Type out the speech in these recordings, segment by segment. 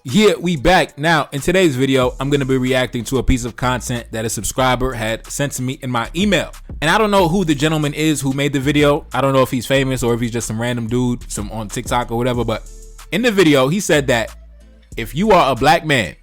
Yeah, we back. Now, in today's video, I'm going to be reacting to a piece of content that a subscriber had sent to me in my email. And I don't know who the gentleman is who made the video. I don't know if he's famous or if he's just some random dude, some on TikTok or whatever. But in the video, he said that if you are a black man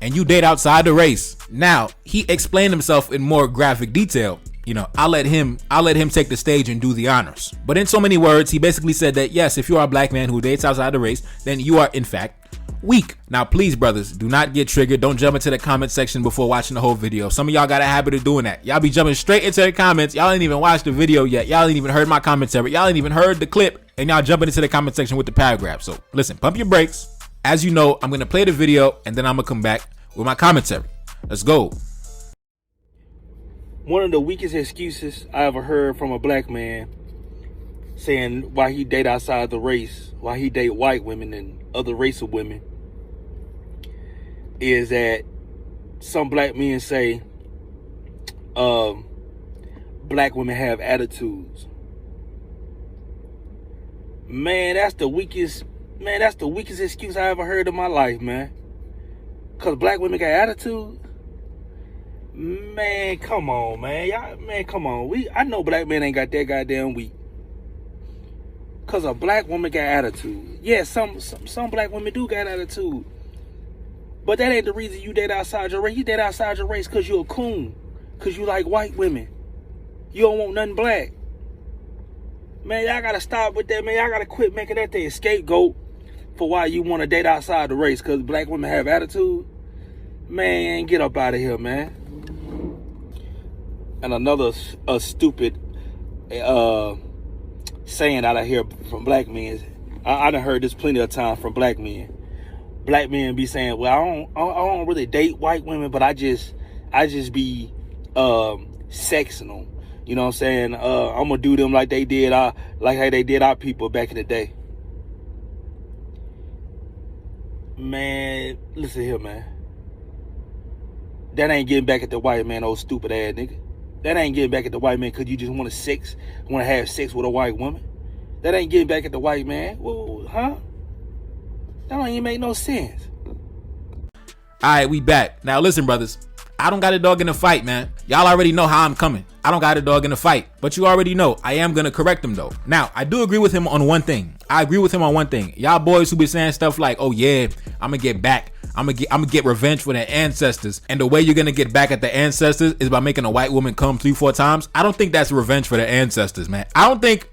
and you date outside the race, now he explained himself in more graphic detail. You know, I'll let him take the stage and do the honors. But in so many words, he basically said that yes, if you are a black man who dates outside the race, then you are in fact weak. Now, please, brothers, do not get triggered. Don't jump into the comment section before watching the whole video. Some of y'all got a habit of doing that. Y'all be jumping straight into the comments. Y'all ain't even watched the video yet. Y'all ain't even heard my commentary. Y'all ain't even heard the clip, and y'all jumping into the comment section with the paragraph. So listen, pump your brakes. As you know, I'm going to play the video, and then I'm going to come back with my commentary. Let's go. One of the weakest excuses I ever heard from a black man saying why he date outside the race, why he date white women and other race of women, is that some black men say black women have attitudes. Man, that's the weakest excuse I ever heard in my life, man. Cause black women got attitude. Man, come on, man. Y'all, man, come on. I know black men ain't got that goddamn weak. Cause a black woman got attitude. Yeah, some black women do got attitude. But that ain't the reason you date outside your race. You date outside your race cause you a coon. Cause you like white women. You don't want nothing black. Man, y'all gotta stop with that, man. Y'all gotta quit making that thing a scapegoat for why you want to date outside the race. Cause black women have attitude. Man, get up out of here, man. And another stupid saying that I hear from black men. I done heard this plenty of times from black men. Black men be saying, well, I don't really date white women, but I just be sexing them. You know what I'm saying? I'm gonna do them like how they did our people back in the day. Man, listen here, man. That ain't getting back at the white man, old stupid ass nigga. That ain't getting back at the white man because you just want to have sex with a white woman. That ain't getting back at the white man. Well, huh? That don't even make no sense. All right, we back. Now listen, brothers, I don't got a dog in the fight, man. Y'all already know how I'm coming. I don't got a dog in the fight, but you already know I am going to correct him though. Now, I do agree with him on one thing. Y'all boys who be saying stuff like, oh yeah, I'm going to get back. I'm gonna get revenge for their ancestors. And the way you're gonna get back at the ancestors is by making a white woman come 3-4 times. I don't think that's revenge for their ancestors, man. I don't think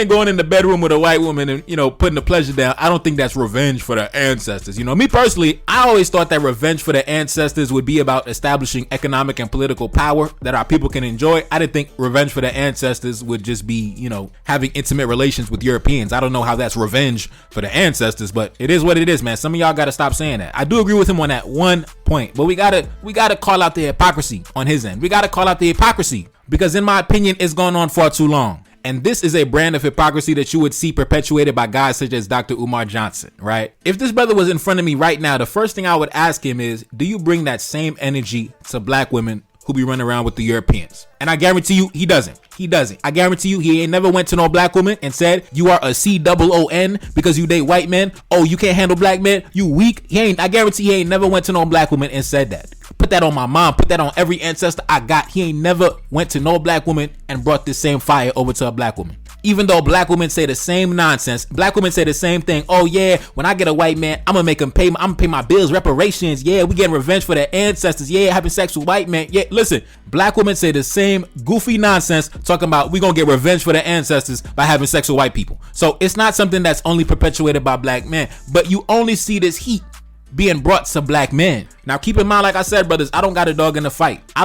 going in the bedroom with a white woman and, you know, putting the pleasure down, I don't think that's revenge for their ancestors. You know, me personally, I always thought that revenge for their ancestors would be about establishing economic and political power that our people can enjoy. I didn't think revenge for their ancestors would just be, you know, having intimate relations with Europeans. I don't know how that's revenge for the ancestors, but it is what it is, man. Some of y'all gotta stop saying that. I do agree with him on that one point, but we gotta call out the hypocrisy on his end. We gotta call out the hypocrisy because in my opinion, it's gone on far too long. And this is a brand of hypocrisy that you would see perpetuated by guys such as Dr. Umar Johnson, right? If this brother was in front of me right now, the first thing I would ask him is, do you bring that same energy to black women who be running around with the Europeans? And I guarantee you, he doesn't. I guarantee you, he ain't never went to no black woman and said, you are a COON because you date white men. Oh, you can't handle black men. You weak. I guarantee he ain't never went to no black woman and said that. Put that on my mom. Put that on every ancestor I got. He ain't never went to no black woman and brought this same fire over to a black woman. Even though black women say the same nonsense, black women say the same thing. Oh yeah, when I get a white man, I'm gonna make him pay. I'm gonna pay my bills, reparations. Yeah, we getting revenge for their ancestors. Yeah, having sex with white men. Yeah, listen, black women say the same goofy nonsense, talking about we gonna get revenge for their ancestors by having sex with white people. So it's not something that's only perpetuated by black men, but you only see this heat being brought to black men. Now keep in mind, like I said, brothers, I don't got a dog in the fight. I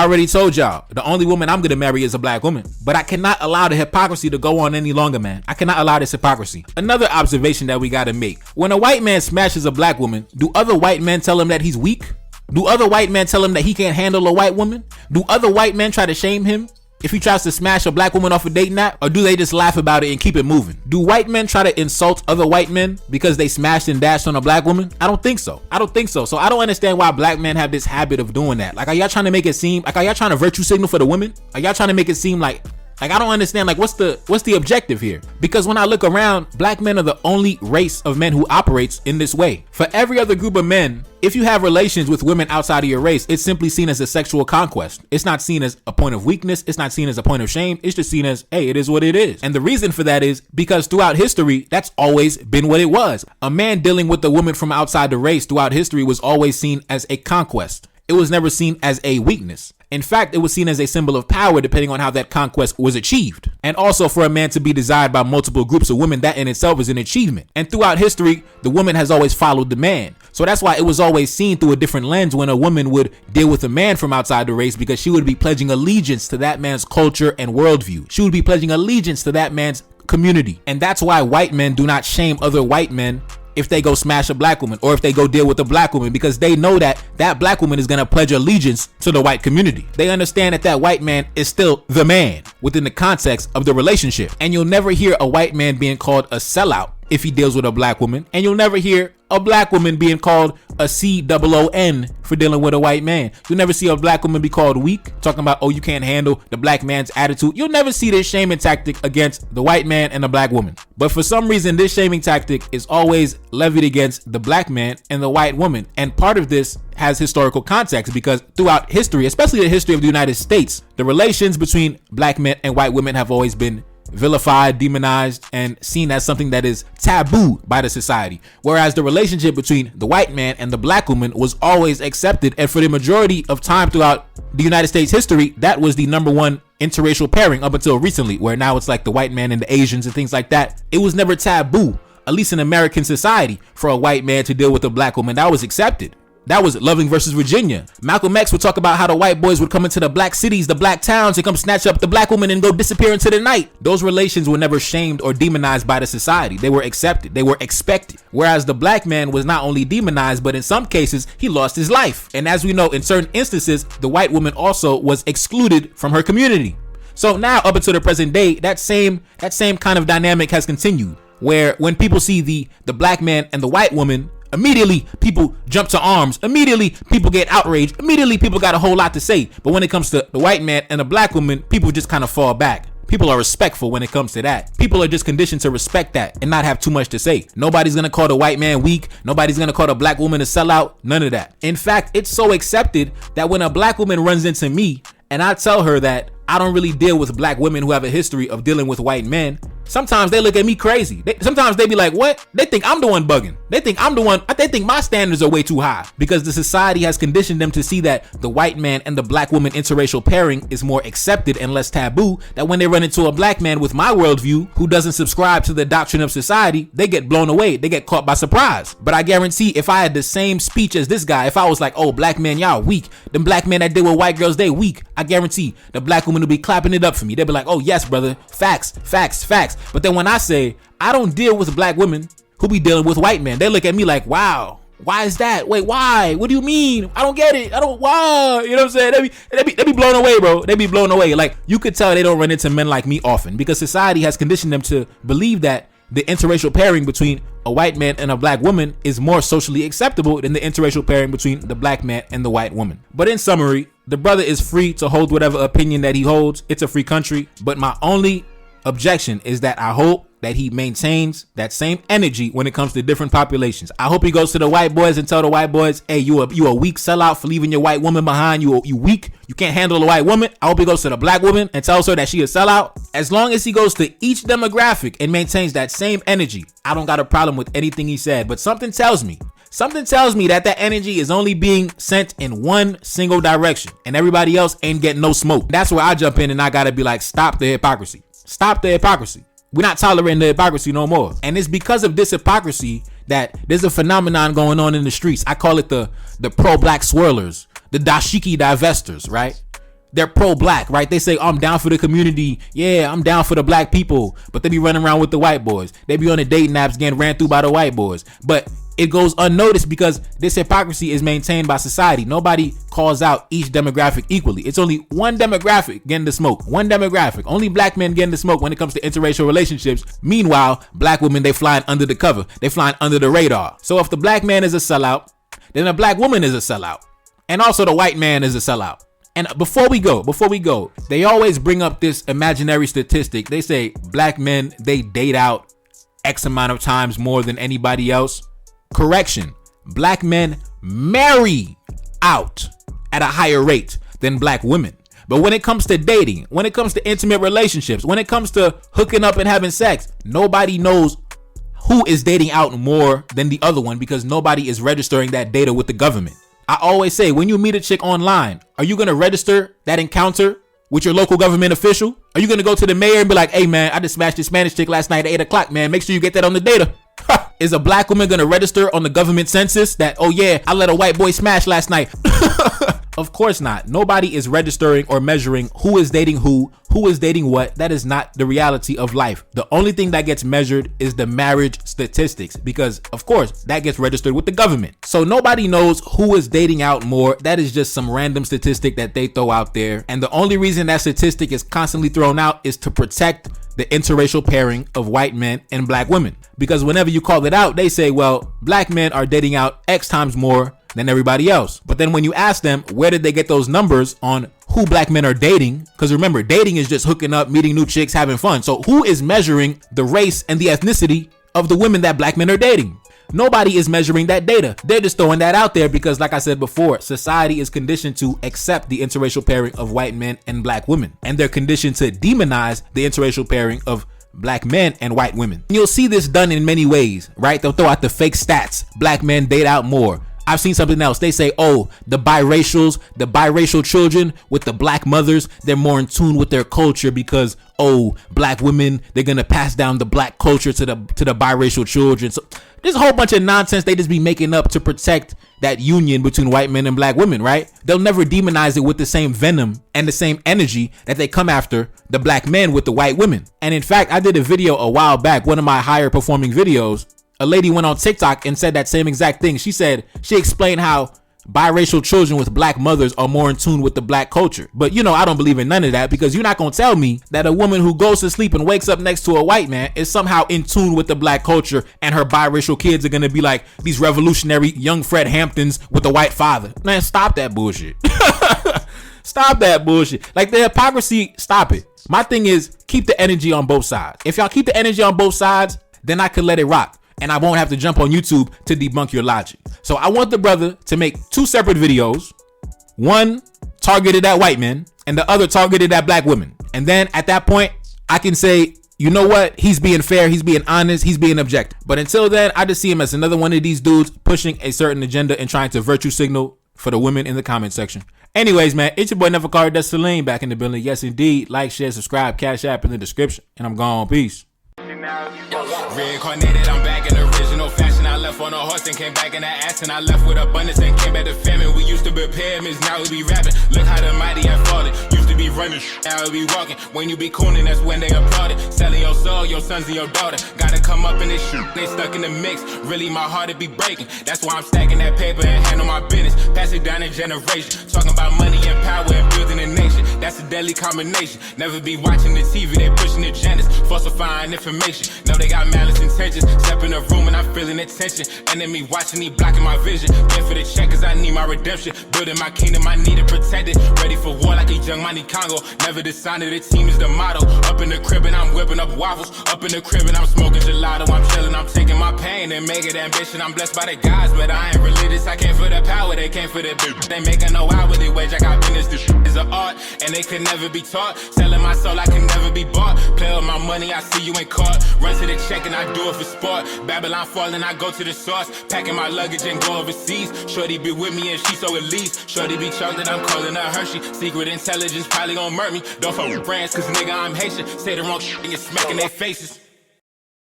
already told y'all, the only woman I'm gonna marry is a black woman. But I cannot allow the hypocrisy to go on any longer, man. I cannot allow this hypocrisy. Another observation that we gotta make: when a white man smashes a black woman, do other white men tell him that he's weak? Do other white men tell him that he can't handle a white woman? Do other white men try to shame him if he tries to smash a black woman off a dating app? Or do they just laugh about it and keep it moving? Do white men try to insult other white men because they smashed and dashed on a black woman? I don't think so. So I don't understand why black men have this habit of doing that. Like, are y'all trying to make it seem like, are y'all trying to virtue signal for the women? Are y'all trying to make it seem like Like, I don't understand, like, what's the objective here? Because when I look around, black men are the only race of men who operates in this way. For every other group of men, if you have relations with women outside of your race, it's simply seen as a sexual conquest. It's not seen as a point of weakness. It's not seen as a point of shame. It's just seen as, hey, it is what it is. And the reason for that is because throughout history, that's always been what it was. A man dealing with a woman from outside the race throughout history was always seen as a conquest. It was never seen as a weakness. In fact, it was seen as a symbol of power depending on how that conquest was achieved. And also for a man to be desired by multiple groups of women, that in itself is an achievement. And throughout history, the woman has always followed the man. So that's why it was always seen through a different lens when a woman would deal with a man from outside the race, because she would be pledging allegiance to that man's culture and worldview. She would be pledging allegiance to that man's community. And that's why white men do not shame other white men if they go smash a black woman or if they go deal with a black woman, because they know that that black woman is going to pledge allegiance to the white community. They understand that that white man is still the man within the context of the relationship. And you'll never hear a white man being called a sellout if he deals with a black woman. And you'll never hear a black woman being called a COON for dealing with a white man. You'll never see a black woman be called weak, talking about, oh, you can't handle the black man's attitude. You'll never see this shaming tactic against the white man and the black woman. But for some reason, this shaming tactic is always levied against the black man and the white woman. And part of this has historical context, because throughout history, especially the history of the United States, the relations between black men and white women have always been vilified, demonized, and seen as something that is taboo by the society. Whereas the relationship between the white man and the black woman was always accepted. And for the majority of time throughout the United States history, that was the number one interracial pairing up until recently, where now it's like the white man and the Asians and things like that. It was never taboo, at least in American society, for a white man to deal with a black woman. That was accepted. That was Loving versus Virginia. Malcolm X would talk about how the white boys would come into the black cities, the black towns, and come snatch up the black woman and go disappear into the night. Those relations were never shamed or demonized by the society. They were accepted. They were expected. Whereas the black man was not only demonized, but in some cases, he lost his life. And as we know, in certain instances, the white woman also was excluded from her community. So now, up until the present day, that same kind of dynamic has continued, where when people see the black man and the white woman, immediately people jump to arms. Immediately people get outraged. Immediately people got a whole lot to say. But when it comes to the white man and the black woman, people just kind of fall back. People are respectful when it comes to that. People are just conditioned to respect that and not have too much to say. Nobody's gonna call the white man weak. Nobody's gonna call the black woman a sellout. None of that. In fact, it's so accepted that when a black woman runs into me and I tell her that I don't really deal with black women who have a history of dealing with white men, sometimes they look at me crazy. Sometimes they be like, what? They think I'm the one bugging. They think my standards are way too high, because the society has conditioned them to see that the white man and the black woman interracial pairing is more accepted and less taboo, that when they run into a black man with my worldview who doesn't subscribe to the doctrine of society, they get blown away. They get caught by surprise. But I guarantee if I had the same speech as this guy, if I was like, oh, black men, y'all weak. Them black men that deal with white girls, they weak. I guarantee the black woman will be clapping it up for me. They'll be like, oh, yes, brother. Facts, facts, facts. But then when I say I don't deal with black women who be dealing with white men, they look at me like, wow, why is that? Wait, why? What do you mean? I don't get it. Why? You know what I'm saying? They be blown away, bro. They be blown away. Like, you could tell they don't run into men like me often, because society has conditioned them to believe that the interracial pairing between a white man and a black woman is more socially acceptable than the interracial pairing between the black man and the white woman. But in summary, the brother is free to hold whatever opinion that he holds. It's a free country. But my only objection is that I hope that he maintains that same energy when it comes to different populations. I hope he goes to the white boys and tell the white boys, hey, you a weak sellout for leaving your white woman behind. You weak. You can't handle a white woman. I hope he goes to the black woman and tells her that she a sellout. As long as he goes to each demographic and maintains that same energy, I don't got a problem with anything he said. But something tells me that energy is only being sent in one single direction, and everybody else ain't getting no smoke. That's where I jump in and I gotta be like, stop the hypocrisy. Stop the hypocrisy. We're not tolerating the hypocrisy no more. And it's because of this hypocrisy that there's a phenomenon going on in the streets. I call it the pro-black swirlers, the dashiki divestors, right? They're pro-black, right? They say, I'm down for the community. Yeah, I'm down for the black people. But they be running around with the white boys. They be on the dating apps getting ran through by the white boys. But it goes unnoticed because this hypocrisy is maintained by society. Nobody calls out each demographic equally. It's only one demographic getting the smoke. One demographic. Only black men getting the smoke when it comes to interracial relationships. Meanwhile, black women, they flying under the cover. They flying under the radar. So if the black man is a sellout, then the black woman is a sellout. And also the white man is a sellout. And before we go, they always bring up this imaginary statistic. They say black men, they date out X amount of times more than anybody else. Correction. Black men marry out at a higher rate than black women. But when it comes to dating, when it comes to intimate relationships, when it comes to hooking up and having sex, nobody knows who is dating out more than the other one because nobody is registering that data with the government. I always say, when you meet a chick online, are you going to register that encounter with your local government official? Are you going to go to the mayor and be like, hey man, I just smashed this Spanish chick last night at 8 o'clock, man. Make sure you get that on the data. Is a black woman going to register on the government census that, oh yeah, I let a white boy smash last night? Of course not. Nobody is registering or measuring who is dating who is dating what. That is not the reality of life. The only thing that gets measured is the marriage statistics because, of course, that gets registered with the government. So nobody knows who is dating out more. That is just some random statistic that they throw out there. And the only reason that statistic is constantly thrown out is to protect the interracial pairing of white men and black women. Because whenever you call it out, they say, well, black men are dating out X times more than everybody else. But then when you ask them, where did they get those numbers on who black men are dating? Because remember, dating is just hooking up, meeting new chicks, having fun. So who is measuring the race and the ethnicity of the women that black men are dating? Nobody is measuring that data. They're just throwing that out there because, like I said before, society is conditioned to accept the interracial pairing of white men and black women. And they're conditioned to demonize the interracial pairing of black men and white women. You'll see this done in many ways, right? They'll throw out the fake stats. Black men date out more. I've seen something else. They say, oh, the biracial children with the black mothers, they're more in tune with their culture because, oh, black women, they're going to pass down the black culture to the biracial children. So there's a whole bunch of nonsense they just be making up to protect that union between white men and black women, right? They'll never demonize it with the same venom and the same energy that they come after the black men with the white women. And in fact, I did a video a while back, one of my higher performing videos. A lady went on TikTok and said that same exact thing. She explained how biracial children with black mothers are more in tune with the black culture. But you know, I don't believe in none of that because you're not going to tell me that a woman who goes to sleep and wakes up next to a white man is somehow in tune with the black culture and her biracial kids are going to be like these revolutionary young Fred Hamptons with a white father. Man, stop that bullshit. Stop that bullshit. Like the hypocrisy, stop it. My thing is keep the energy on both sides. If y'all keep the energy on both sides, then I could let it rock. And I won't have to jump on YouTube to debunk your logic. So I want the brother to make two separate videos. One targeted at white men and the other targeted at black women. And then at that point, I can say, you know what? He's being fair. He's being honest. He's being objective. But until then, I just see him as another one of these dudes pushing a certain agenda and trying to virtue signal for the women in the comment section. Anyways, man, it's your boy Never Card That's Celine back in the building. Yes, indeed. Like, share, subscribe, Cash App in the description. And I'm gone. Peace. Reincarnated, I'm back in original fashion. I left on a horse and came back in that ass, and I left with abundance and came back to famine. We used to be pyramids, now we be rapping. Look how the mighty have fallen. Used to be running, now we be walking. When you be cooning, that's when they applauded. Selling your soul, your sons and your daughter. Gotta come up in this shit, they stuck in the mix. Really, my heart it be breaking. That's why I'm stacking that paper and handle my business. Pass it down in generation. Talking about money and power and building a nation. That's a deadly combination. Never be watching the TV, they pushing agendas, falsifying information. Know they got malice intentions. Step in the room and I'm feeling the tension. Enemy watching, he blocking my vision. Pay for the check cause I need my redemption. Building my kingdom, I need it protected. Ready for war like a young Money Congo. Never decided the team is the motto. Up in the crib and I'm whipping up waffles. Up in the crib and I'm smoking gelato. I'm chilling, I'm taking my pain and make it ambition. I'm blessed by the gods, but I ain't religious. I came for the power, they came for the bitch. They making no hourly wage, I got business. This shit is an art and they could never be taught. Selling my soul, I can never be bought. Play with my money, I see you ain't caught. Run to the check and I do it for sport. Babylon falling, I go to the source. Packing my luggage and go overseas. Shorty be with me and she so elite. Shorty be chocolate, I'm calling her Hershey. Secret intelligence probably gon' murk me. Don't fuck with brands cause nigga I'm Haitian. Say the wrong shit and you're smacking their faces.